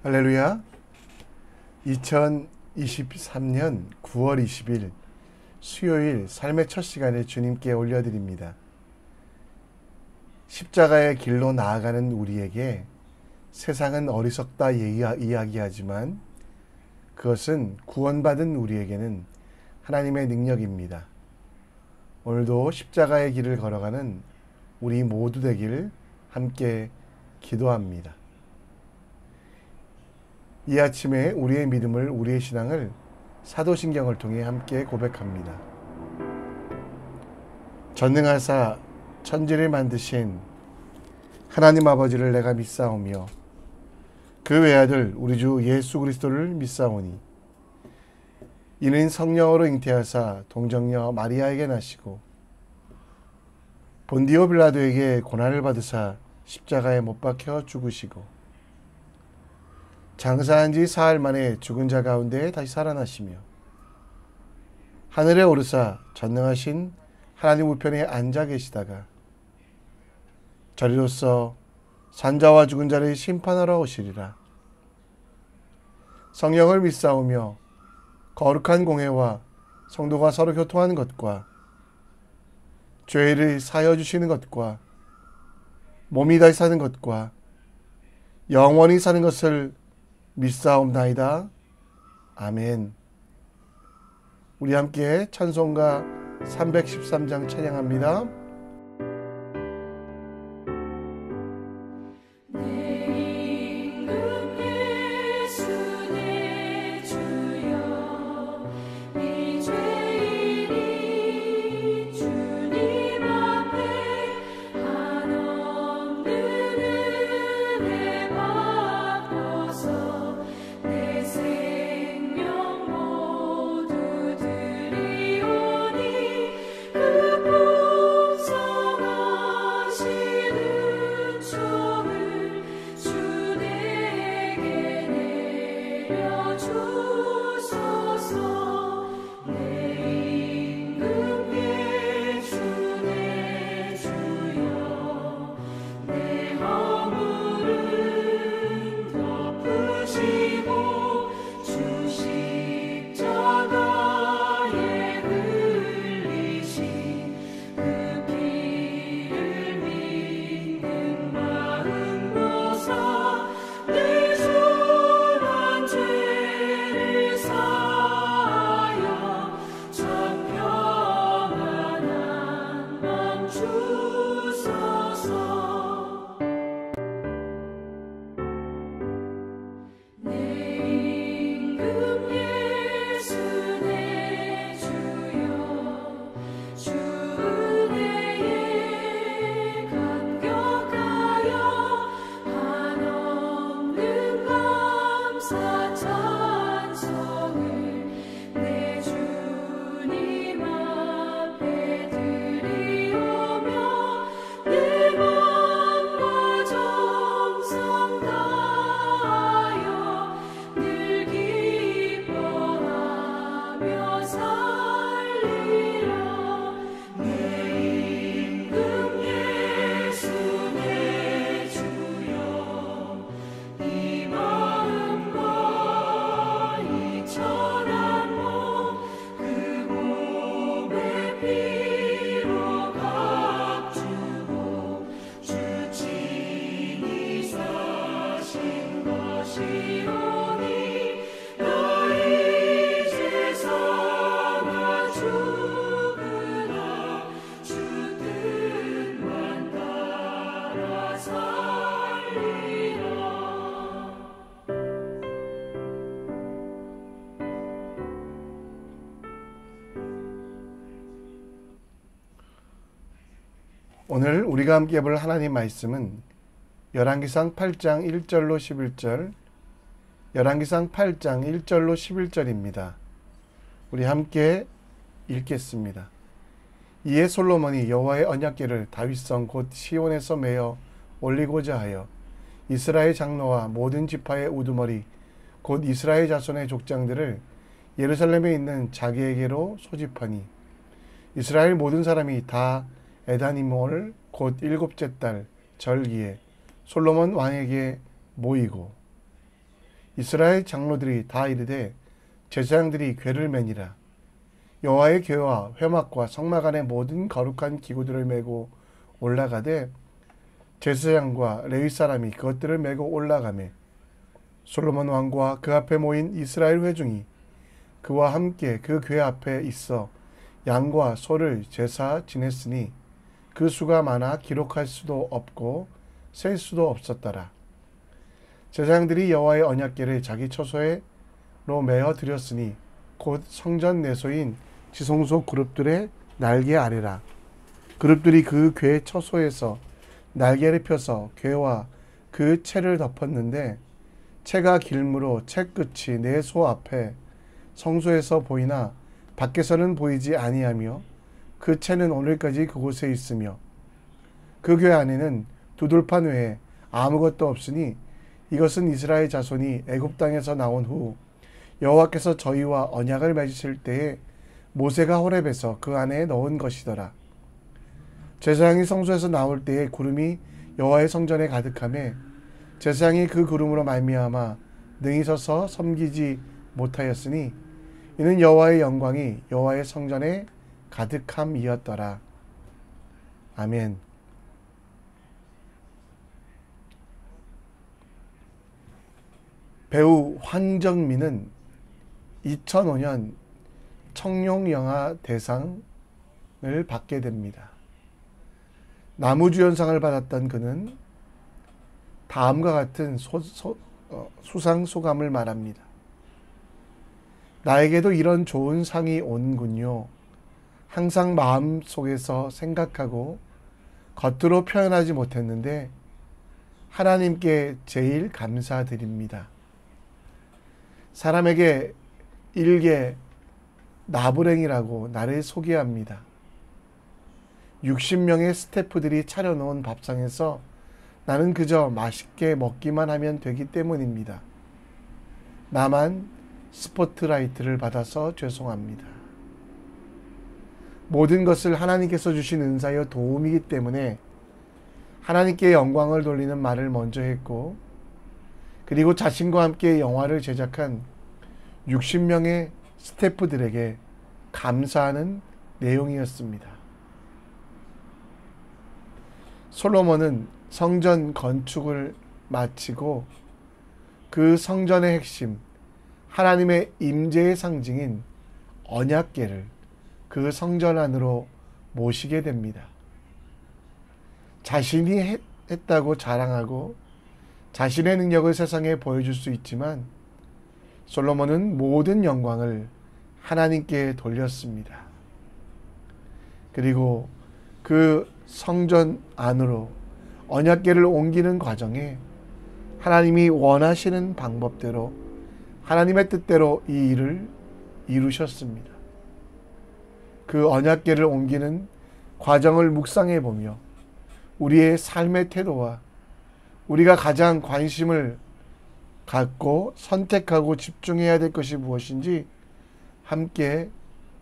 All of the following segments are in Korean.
할렐루야. 2023년 9월 20일 수요일 삶의 첫 시간을 주님께 올려드립니다. 십자가의 길로 나아가는 우리에게 세상은 어리석다 이야기하지만 그것은 구원받은 우리에게는 하나님의 능력입니다. 오늘도 십자가의 길을 걸어가는 우리 모두 되길 함께 기도합니다. 이 아침에 우리의 믿음을, 우리의 신앙을 사도신경을 통해 함께 고백합니다. 전능하사 천지를 만드신 하나님 아버지를 내가 믿사오며 그 외아들 우리 주 예수 그리스도를 믿사오니 이는 성령으로 잉태하사 동정녀 마리아에게 나시고 본디오 빌라도에게 고난을 받으사 십자가에 못 박혀 죽으시고 장사한 지 사흘 만에 죽은 자 가운데 다시 살아나시며 하늘에 오르사 전능하신 하나님 우편에 앉아 계시다가 저리로서 산자와 죽은 자를 심판하러 오시리라. 성령을 믿사오며 거룩한 공회와 성도가 서로 교통하는 것과 죄를 사하여 주시는 것과 몸이 다시 사는 것과 영원히 사는 것을 믿사옵나이다. 아멘. 우리 함께 찬송가 313장 찬양합니다. 오늘 우리가 함께 볼 하나님 말씀은 열왕기상 8장 1절로 11절, 열왕기상 8장 1절로 11절입니다. 우리 함께 읽겠습니다. 이에 솔로몬이 여호와의 언약궤를 다윗성 곧 시온에서 메어 올리고자 하여 이스라엘 장로와 모든 지파의 우두머리 곧 이스라엘 자손의 족장들을 예루살렘에 있는 자기에게로 소집하니 이스라엘 모든 사람이 다 에다니몰 곧 일곱째 달 절기에 솔로몬 왕에게 모이고 이스라엘 장로들이 다 이르되 제사장들이 궤를 매니라. 여호와의 궤와 회막과 성막 안의 모든 거룩한 기구들을 메고 올라가되 제사장과 레위 사람이 그것들을 메고 올라가매 솔로몬 왕과 그 앞에 모인 이스라엘 회중이 그와 함께 그 궤 앞에 있어 양과 소를 제사 지냈으니 그 수가 많아 기록할 수도 없고 셀 수도 없었더라. 제사장들이 여호와의 언약궤를 자기 처소에로 메어 드렸으니 곧 성전 내소인 지성소 그룹들의 날개 아래라. 그룹들이 그 궤 처소에서 날개를 펴서 궤와 그 채를 덮었는데 채가 길므로 채 끝이 내소 앞에 성소에서 보이나 밖에서는 보이지 아니하며 그 채는 오늘까지 그곳에 있으며 그 궤 안에는 두들판 외에 아무것도 없으니 이것은 이스라엘 자손이 애굽 땅에서 나온 후 여호와께서 저희와 언약을 맺으실 때에 모세가 호렙에서 그 안에 넣은 것이더라. 제사장이 성소에서 나올 때에 구름이 여호와의 성전에 가득하매 제사장이 그 구름으로 말미암아 능히 서서 섬기지 못하였으니 이는 여호와의 영광이 여호와의 성전에 가득함이었더라. 아멘. 배우 황정민은 2005년 청룡영화 대상을 받게 됩니다. 나무주연상을 받았던 그는 다음과 같은 수상 소감을 말합니다. 나에게도 이런 좋은 상이 온군요. 항상 마음속에서 생각하고 겉으로 표현하지 못했는데 하나님께 제일 감사드립니다. 사람에게 일개 나부랭이라고 나를 소개합니다. 60명의 스태프들이 차려놓은 밥상에서 나는 그저 맛있게 먹기만 하면 되기 때문입니다. 나만 스포트라이트를 받아서 죄송합니다. 모든 것을 하나님께서 주신 은사여 도움이기 때문에 하나님께 영광을 돌리는 말을 먼저 했고, 그리고 자신과 함께 영화를 제작한 60명의 스태프들에게 감사하는 내용이었습니다. 솔로몬은 성전 건축을 마치고 그 성전의 핵심, 하나님의 임재의 상징인 언약궤를 그 성전 안으로 모시게 됩니다. 자신이 했다고 자랑하고 자신의 능력을 세상에 보여줄 수 있지만 솔로몬은 모든 영광을 하나님께 돌렸습니다. 그리고 그 성전 안으로 언약궤를 옮기는 과정에 하나님이 원하시는 방법대로 하나님의 뜻대로 이 일을 이루셨습니다. 그 언약궤를 옮기는 과정을 묵상해 보며 우리의 삶의 태도와 우리가 가장 관심을 갖고 선택하고 집중해야 될 것이 무엇인지 함께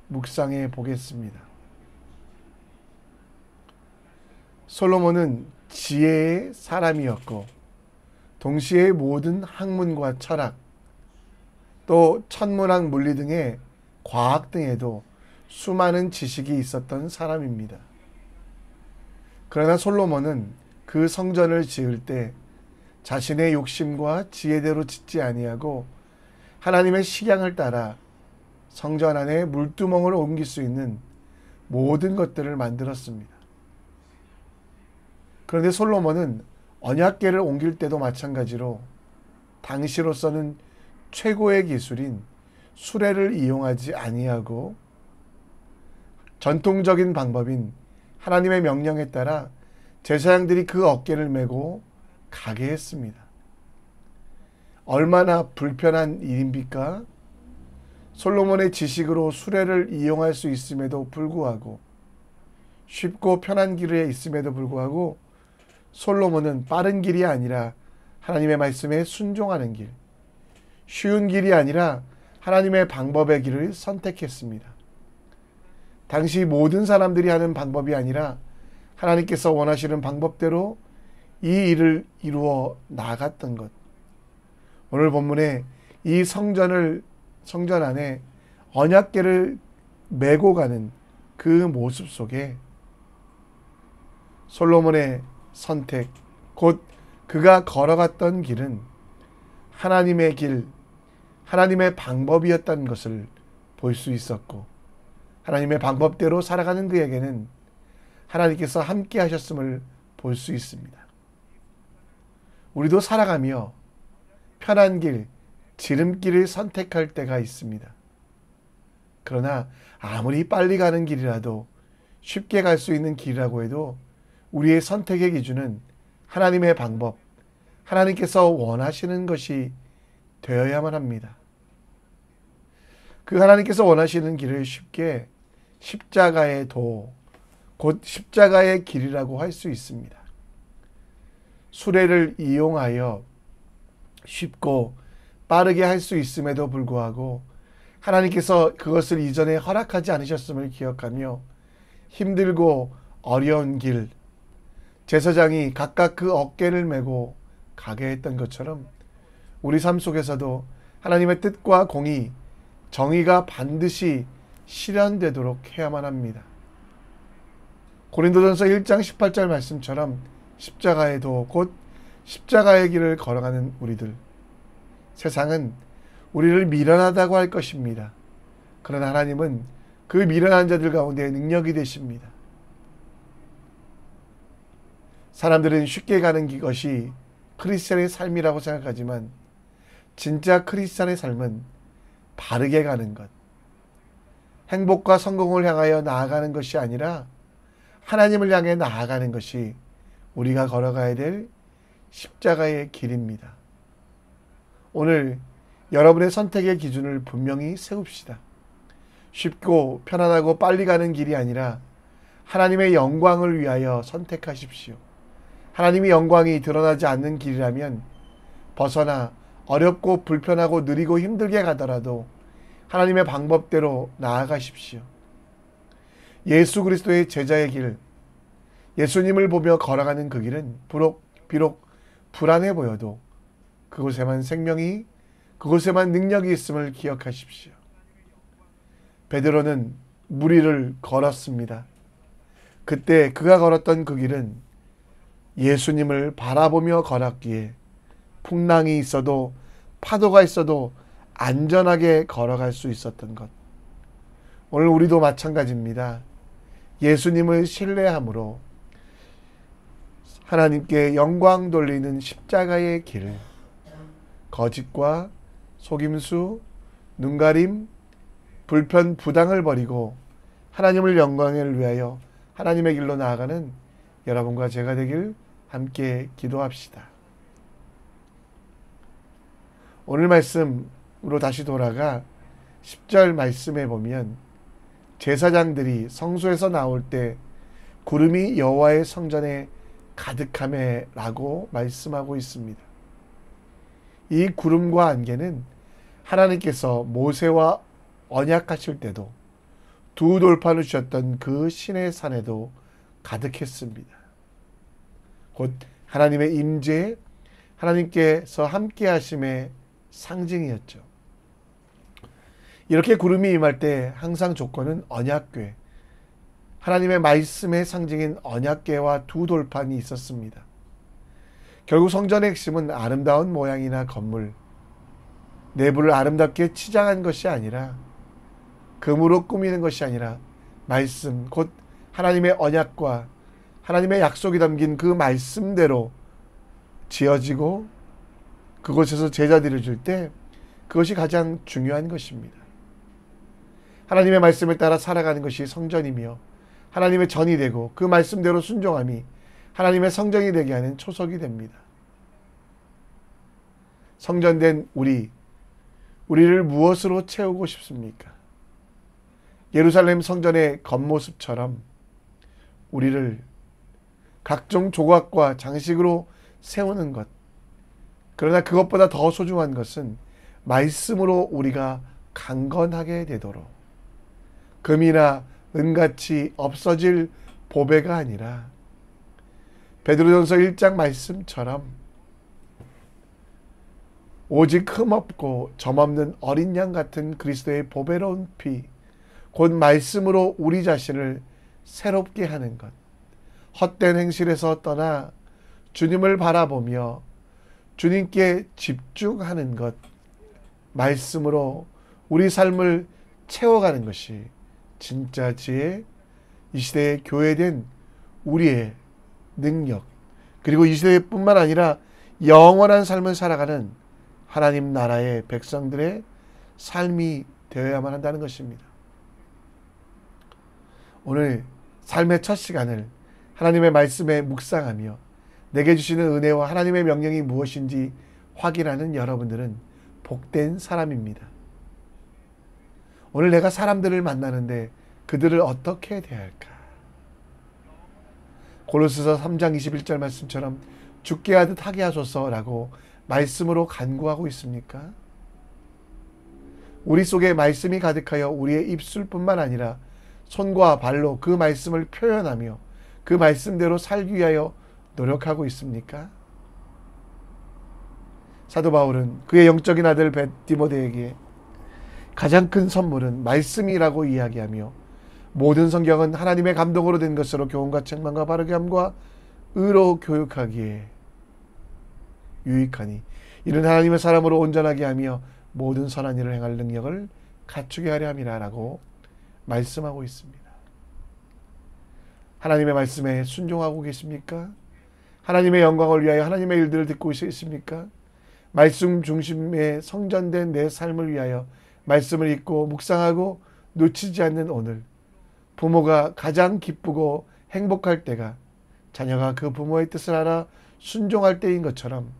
묵상해 보겠습니다. 솔로몬은 지혜의 사람이었고 동시에 모든 학문과 철학, 또 천문학, 물리 등의 과학 등에도 수많은 지식이 있었던 사람입니다. 그러나 솔로몬은 그 성전을 지을 때 자신의 욕심과 지혜대로 짓지 아니하고 하나님의 식양을 따라 성전 안에 물두멍을 옮길 수 있는 모든 것들을 만들었습니다. 그런데 솔로몬은 언약궤를 옮길 때도 마찬가지로 당시로서는 최고의 기술인 수레를 이용하지 아니하고 전통적인 방법인 하나님의 명령에 따라 제사장들이 그 어깨를 메고 가게 했습니다. 얼마나 불편한 일입니까? 솔로몬의 지식으로 수레를 이용할 수 있음에도 불구하고, 쉽고 편한 길에 있음에도 불구하고 솔로몬은 빠른 길이 아니라 하나님의 말씀에 순종하는 길, 쉬운 길이 아니라 하나님의 방법의 길을 선택했습니다. 당시 모든 사람들이 하는 방법이 아니라 하나님께서 원하시는 방법대로 이 일을 이루어 나갔던 것. 오늘 본문에 이 성전 안에 언약궤를 메고 가는 그 모습 속에 솔로몬의 선택, 곧 그가 걸어갔던 길은 하나님의 길, 하나님의 방법이었다는 것을 볼 수 있었고, 하나님의 방법대로 살아가는 그에게는 하나님께서 함께 하셨음을 볼 수 있습니다. 우리도 살아가며 편한 길, 지름길을 선택할 때가 있습니다. 그러나 아무리 빨리 가는 길이라도, 쉽게 갈 수 있는 길이라고 해도 우리의 선택의 기준은 하나님의 방법, 하나님께서 원하시는 것이 되어야만 합니다. 그 하나님께서 원하시는 길을 쉽게 십자가의 도, 곧 십자가의 길이라고 할 수 있습니다. 수레를 이용하여 쉽고 빠르게 할 수 있음에도 불구하고 하나님께서 그것을 이전에 허락하지 않으셨음을 기억하며 힘들고 어려운 길, 제사장이 각각 그 어깨를 메고 가게 했던 것처럼 우리 삶 속에서도 하나님의 뜻과 공의, 정의가 반드시 실현되도록 해야만 합니다. 고린도전서 1장 18절 말씀처럼 십자가의 도, 곧 십자가의 길을 걸어가는 우리들, 세상은 우리를 미련하다고 할 것입니다. 그러나 하나님은 그 미련한 자들 가운데 능력이 되십니다. 사람들은 쉽게 가는 것이 크리스찬의 삶이라고 생각하지만 진짜 크리스찬의 삶은 바르게 가는 것, 행복과 성공을 향하여 나아가는 것이 아니라 하나님을 향해 나아가는 것이 우리가 걸어가야 될 십자가의 길입니다. 오늘 여러분의 선택의 기준을 분명히 세웁시다. 쉽고 편안하고 빨리 가는 길이 아니라 하나님의 영광을 위하여 선택하십시오. 하나님의 영광이 드러나지 않는 길이라면 벗어나 어렵고 불편하고 느리고 힘들게 가더라도 하나님의 방법대로 나아가십시오. 예수 그리스도의 제자의 길, 예수님을 보며 걸어가는 그 길은 비록 불안해 보여도 그곳에만 생명이, 그곳에만 능력이 있음을 기억하십시오. 베드로는 물 위를 걸었습니다. 그때 그가 걸었던 그 길은 예수님을 바라보며 걸었기에 풍랑이 있어도 파도가 있어도 안전하게 걸어갈 수 있었던 것. 오늘 우리도 마찬가지입니다. 예수님을 신뢰함으로 하나님께 영광 돌리는 십자가의 길을, 거짓과 속임수, 눈가림, 불편, 부당을 버리고 하나님을 영광을 위하여 하나님의 길로 나아가는 여러분과 제가 되길 함께 기도합시다. 오늘 말씀으로 다시 돌아가 10절 말씀에 보면 제사장들이 성소에서 나올 때 구름이 여호와의 성전에 가득하매라고 말씀하고 있습니다. 이 구름과 안개는 하나님께서 모세와 언약하실 때도 두 돌판을 주셨던 그 시내 산에도 가득했습니다. 곧 하나님의 임재, 하나님께서 함께 하심의 상징이었죠. 이렇게 구름이 임할 때 항상 조건은 언약궤, 하나님의 말씀의 상징인 언약궤와 두 돌판이 있었습니다. 결국 성전의 핵심은 아름다운 모양이나 건물, 내부를 아름답게 치장한 것이 아니라, 금으로 꾸미는 것이 아니라 말씀, 곧 하나님의 언약과 하나님의 약속이 담긴 그 말씀대로 지어지고 그곳에서 제자 드려질 때 그것이 가장 중요한 것입니다. 하나님의 말씀에 따라 살아가는 것이 성전이며 하나님의 전이 되고 그 말씀대로 순종함이 하나님의 성전이 되게 하는 초석이 됩니다. 성전된 우리를 무엇으로 채우고 싶습니까? 예루살렘 성전의 겉모습처럼 우리를 각종 조각과 장식으로 세우는 것. 그러나 그것보다 더 소중한 것은 말씀으로 우리가 강건하게 되도록 금이나 은같이 없어질 보배가 아니라 베드로전서 1장 말씀처럼 오직 흠없고 점없는 어린 양 같은 그리스도의 보배로운 피, 곧 말씀으로 우리 자신을 새롭게 하는 것, 헛된 행실에서 떠나 주님을 바라보며 주님께 집중하는 것, 말씀으로 우리 삶을 채워가는 것이 진짜 지혜, 이 시대의 교회된 우리의 능력, 그리고 이 시대뿐만 아니라 영원한 삶을 살아가는 하나님 나라의 백성들의 삶이 되어야만 한다는 것입니다. 오늘 삶의 첫 시간을 하나님의 말씀에 묵상하며 내게 주시는 은혜와 하나님의 명령이 무엇인지 확인하는 여러분들은 복된 사람입니다. 오늘 내가 사람들을 만나는데 그들을 어떻게 대할까? 고린도서 3장 21절 말씀처럼 죽게 하듯 하게 하소서라고 말씀으로 간구하고 있습니까? 우리 속에 말씀이 가득하여 우리의 입술뿐만 아니라 손과 발로 그 말씀을 표현하며 그 말씀대로 살기 위하여 노력하고 있습니까? 사도 바울은 그의 영적인 아들 디모데에게 가장 큰 선물은 말씀이라고 이야기하며 모든 성경은 하나님의 감동으로 된 것으로 교훈과 책망과 바르게 함과 의로 교육하기에 유익하니 이는 하나님의 사람으로 온전하게 하며 모든 선한 일을 행할 능력을 갖추게 하려 함이라 라고 말씀하고 있습니다. 하나님의 말씀에 순종하고 계십니까? 하나님의 영광을 위하여 하나님의 일들을 듣고 있습니까? 말씀 중심의 성전된 내 삶을 위하여 말씀을 읽고 묵상하고 놓치지 않는 오늘, 부모가 가장 기쁘고 행복할 때가 자녀가 그 부모의 뜻을 알아 순종할 때인 것처럼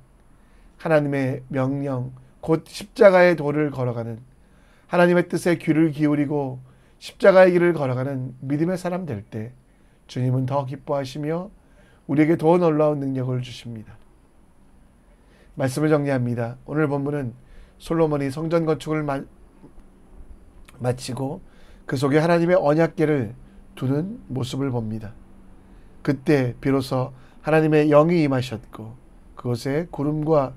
하나님의 명령, 곧 십자가의 도를 걸어가는, 하나님의 뜻에 귀를 기울이고 십자가의 길을 걸어가는 믿음의 사람 될 때 주님은 더 기뻐하시며 우리에게 더 놀라운 능력을 주십니다. 말씀을 정리합니다. 오늘 본문은 솔로몬이 성전 건축을 마치고 그 속에 하나님의 언약궤를 두는 모습을 봅니다. 그때 비로소 하나님의 영이 임하셨고 그곳에 구름과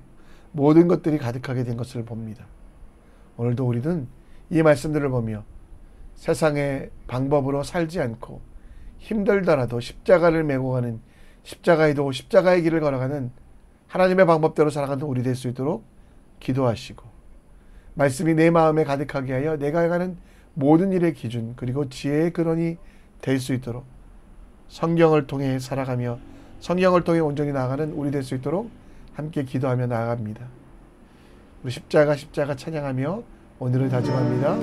모든 것들이 가득하게 된 것을 봅니다. 오늘도 우리는 이 말씀들을 보며 세상의 방법으로 살지 않고 힘들더라도 십자가를 메고 가는, 십자가의 도, 십자가의 길을 걸어가는 하나님의 방법대로 살아가는 우리 될 수 있도록 기도하시고 말씀이 내 마음에 가득하게 하여 내가 행하는 모든 일의 기준 그리고 지혜의 근원이 될 수 있도록 성경을 통해 살아가며 성경을 통해 온전히 나아가는 우리 될 수 있도록 함께 기도하며 나아갑니다. 우리 십자가 찬양하며 오늘을 다짐합니다.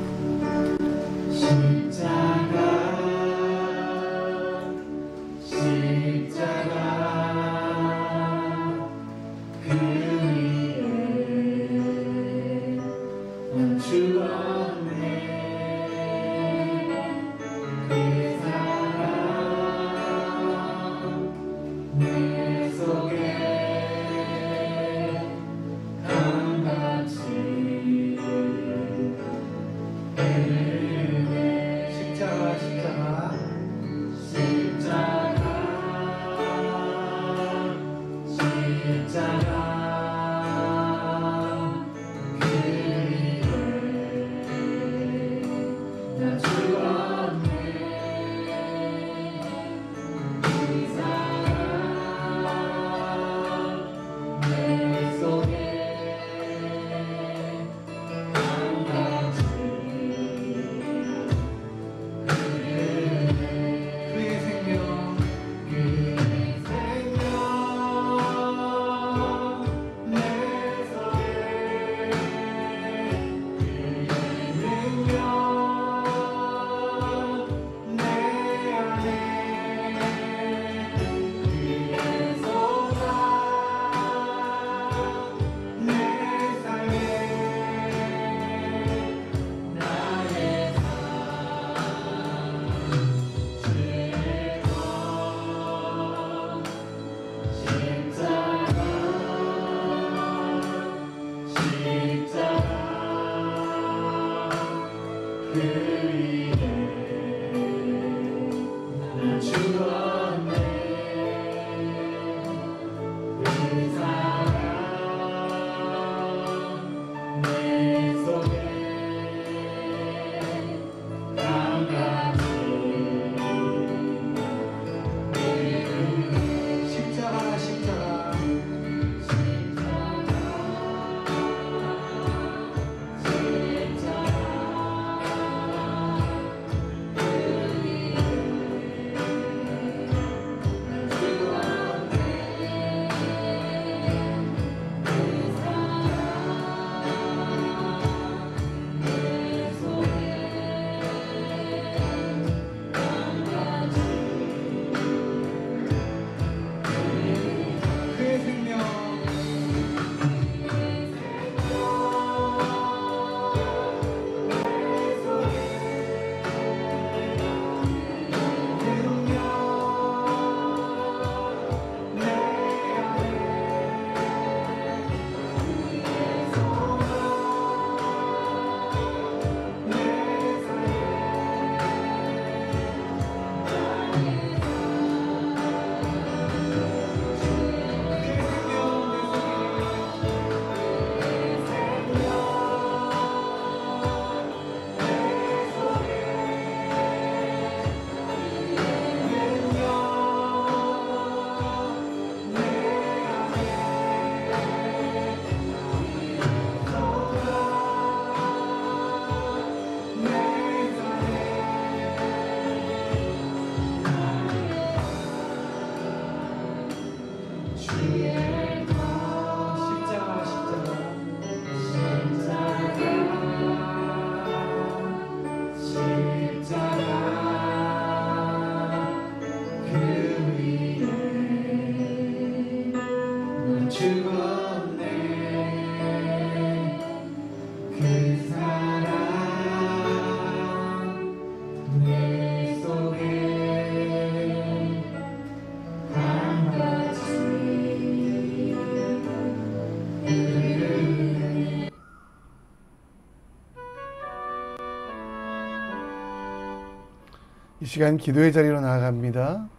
이 시간 기도의 자리로 나아갑니다.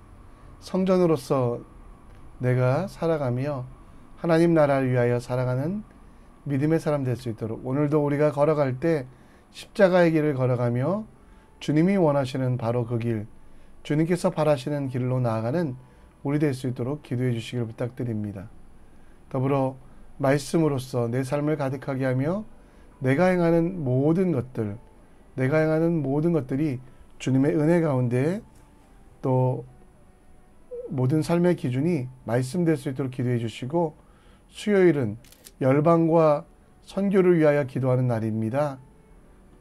성전으로서 내가 살아가며 하나님 나라를 위하여 살아가는 믿음의 사람 될 수 있도록 오늘도 우리가 걸어갈 때 십자가의 길을 걸어가며 주님이 원하시는 바로 그 길, 주님께서 바라시는 길로 나아가는 우리 될 수 있도록 기도해 주시기를 부탁드립니다. 더불어 말씀으로써 내 삶을 가득하게 하며 내가 행하는 모든 것들이 주님의 은혜 가운데 또 모든 삶의 기준이 말씀될 수 있도록 기도해 주시고, 수요일은 열방과 선교를 위하여 기도하는 날입니다.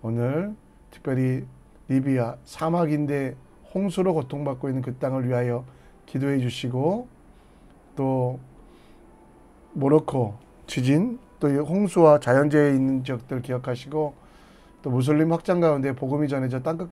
오늘 특별히 리비아 사막인데 홍수로 고통받고 있는 그 땅을 위하여 기도해 주시고, 또 모로코 지진, 또 홍수와 자연재해 있는 지역들 기억하시고, 또 무슬림 확장 가운데 복음이 전해져 땅끝